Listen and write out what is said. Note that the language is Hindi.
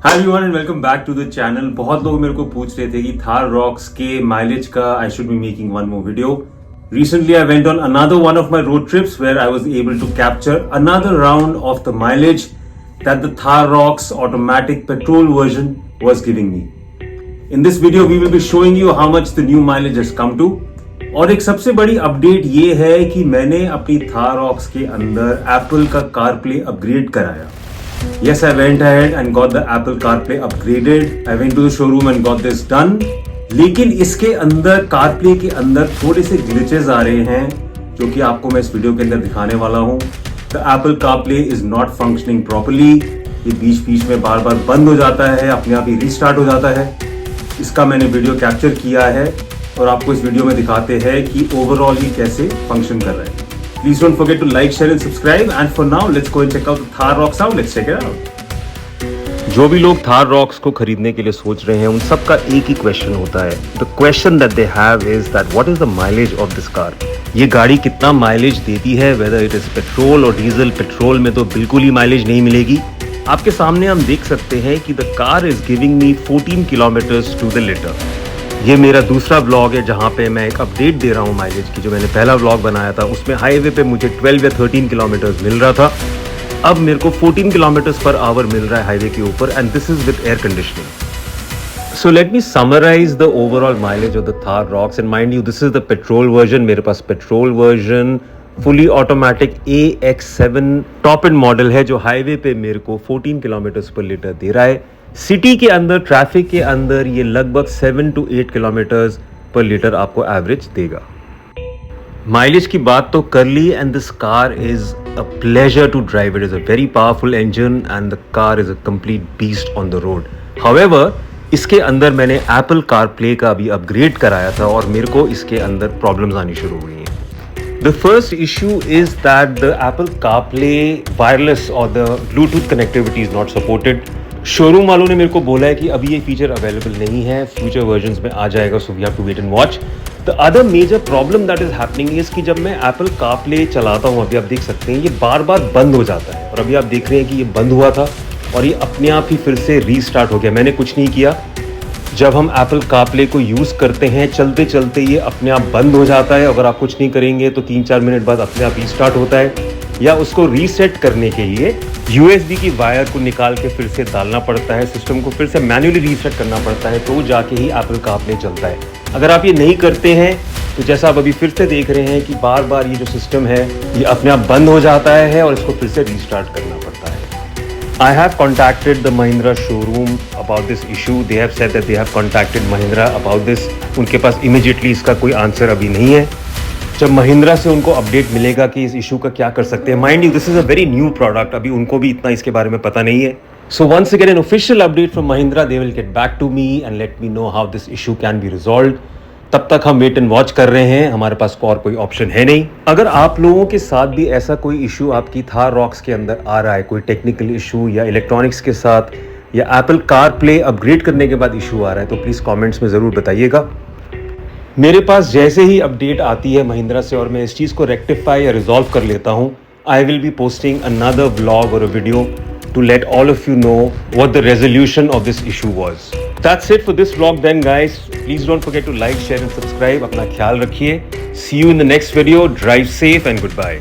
Hi everyone and welcome back to the channel. बहुत लोग मेरे को पूछ रहे थे कि थार रॉक्स के माइलेज का I should be making one more video. Recently I went on another one of my road trips where I was able to capture another round of the mileage that the Thar Rocks automatic petrol version was giving me. In this video we will be showing you how much the new mileage has come to। और एक सबसे बड़ी अपडेट ये है कि मैंने अपनी Thar Rocks के अंदर Apple का CarPlay अपग्रेड कराया। Yes, I went ahead and got the Apple CarPlay upgraded. I went to the showroom and got this done. लेकिन इसके अंदर CarPlay के अंदर थोड़े से ग्लिचेस आ रहे हैं जो कि आपको मैं इस वीडियो के अंदर दिखाने वाला हूँ। The Apple CarPlay is not functioning properly. ये बीच में बार बार बंद हो जाता है, अपने आप ही रीस्टार्ट हो जाता है। इसका मैंने वीडियो कैप्चर किया है और आपको इस वीडियो में दिखाते हैं कि ओवरऑल ये कैसे फंक्शन कर रहा है। Please don't forget to like, share and subscribe. And for now, let's go and check out the Thar Rocks out. Let's check it out. जो भी लोग Thar Rocks को खरीदने के लिए सोच रहे हैं उन सबका एक ही क्वेश्चन होता है। The question that they have is that what is the mileage of this car? ये गाड़ी कितना माइलेज देती है, whether it is पेट्रोल और डीजल। पेट्रोल में तो बिल्कुल ही माइलेज नहीं मिलेगी। आपके सामने हम देख सकते हैं कि the car is giving me 14 kilometers to the liter। ये मेरा दूसरा व्लॉग है जहाँ पे मैं एक अपडेट दे रहा हूँ माइलेज की। जो मैंने पहला व्लॉग बनाया था उसमें हाईवे पे मुझे 12 या 13 किलोमीटर्स मिल रहा था। अब मेरे को 14 किलोमीटर्स पर आवर मिल रहा है हाईवे के ऊपर and this is with air conditioning. So let me summarise the overall mileage of the Thar Roxx and mind you this is the petrol version. मेरे पास petrol version fully automatic AX7 top end model है जो हाईवे पे मेरे को 14 किलोमीटर्स पर लीटर दे रहा है। सिटी के अंदर ट्रैफिक के अंदर ये लगभग 7 to 8 किलोमीटर्स पर लीटर आपको एवरेज देगा। माइलेज की बात तो कर ली and this car is a pleasure to drive. It is a very powerful engine and the car is a complete beast on the road. However इसके अंदर मैंने एप्पल CarPlay का भी अपग्रेड कराया था और मेरे को इसके अंदर प्रॉब्लम्स आनी शुरू हुई हैं। The first issue is that the Apple CarPlay wireless or the Bluetooth connectivity is not supported। Showroom वालों ने मेरे को बोला है कि अभी ये फीचर अवेलेबल नहीं है, फ्यूचर वर्जन्स में आ जाएगा, so we have to wait and watch. The other major problem that is happening is कि जब मैं एप्पल CarPlay चलाता हूँ, अभी आप देख सकते हैं ये बार बार बंद हो जाता है और अभी आप देख रहे हैं कि ये बंद हुआ था और ये अपने आप ही फिर से रीस्टार्ट हो गया। मैंने कुछ नहीं किया। जब हम एप्पल CarPlay को यूज़ करते हैं चलते चलते ये अपने आप बंद हो जाता है। अगर आप कुछ नहीं करेंगे तो 3-4 मिनट बाद अपने आप रीस्टार्ट होता है। या उसको रीसेट करने के लिए USB की वायर को निकाल के फिर से डालना पड़ता है, सिस्टम को फिर से मैन्युअली रीसेट करना पड़ता है, तो जाके ही एप्पल CarPlay चलता है। अगर आप ये नहीं करते हैं तो जैसा आप अभी फिर से देख रहे हैं कि बार बार ये जो सिस्टम है ये अपने आप बंद हो जाता है और इसको फिर से रीस्टार्ट करना पड़ता है। I have contacted the Mahindra showroom about this issue. They have said that they have contacted Mahindra about this. उनके पास immediately इसका कोई आंसर अभी नहीं है। जब महिंद्रा से उनको अपडेट मिलेगा कि इस इशू का क्या कर सकते हैं। Mind you this is a very new product, अभी उनको भी इतना इसके बारे में पता नहीं है। So once again an official update from Mahindra, they will get back to me and let me know how this issue can be resolved. तब तक हम वेट एंड वॉच कर रहे हैं, हमारे पास और कोई ऑप्शन है नहीं। अगर आप लोगों के साथ भी ऐसा कोई इशू आपकी थार रॉक्स के अंदर आ रहा है, कोई टेक्निकल इशू या इलेक्ट्रॉनिक्स के साथ या एप्पल CarPlay अपग्रेड करने के बाद इशू आ रहा है, तो प्लीज़ कॉमेंट्स में ज़रूर बताइएगा। मेरे पास जैसे ही अपडेट आती है महिंद्रा से और मैं इस चीज़ को रेक्टिफाई या रिजॉल्व कर लेता हूँ, I will be posting another vlog or a video to let all of you know what the resolution of this issue was. That's it for this vlog then guys. Please don't forget to like, share and subscribe. अपना ख्याल रखिए। See you in the next video. Drive safe and good bye.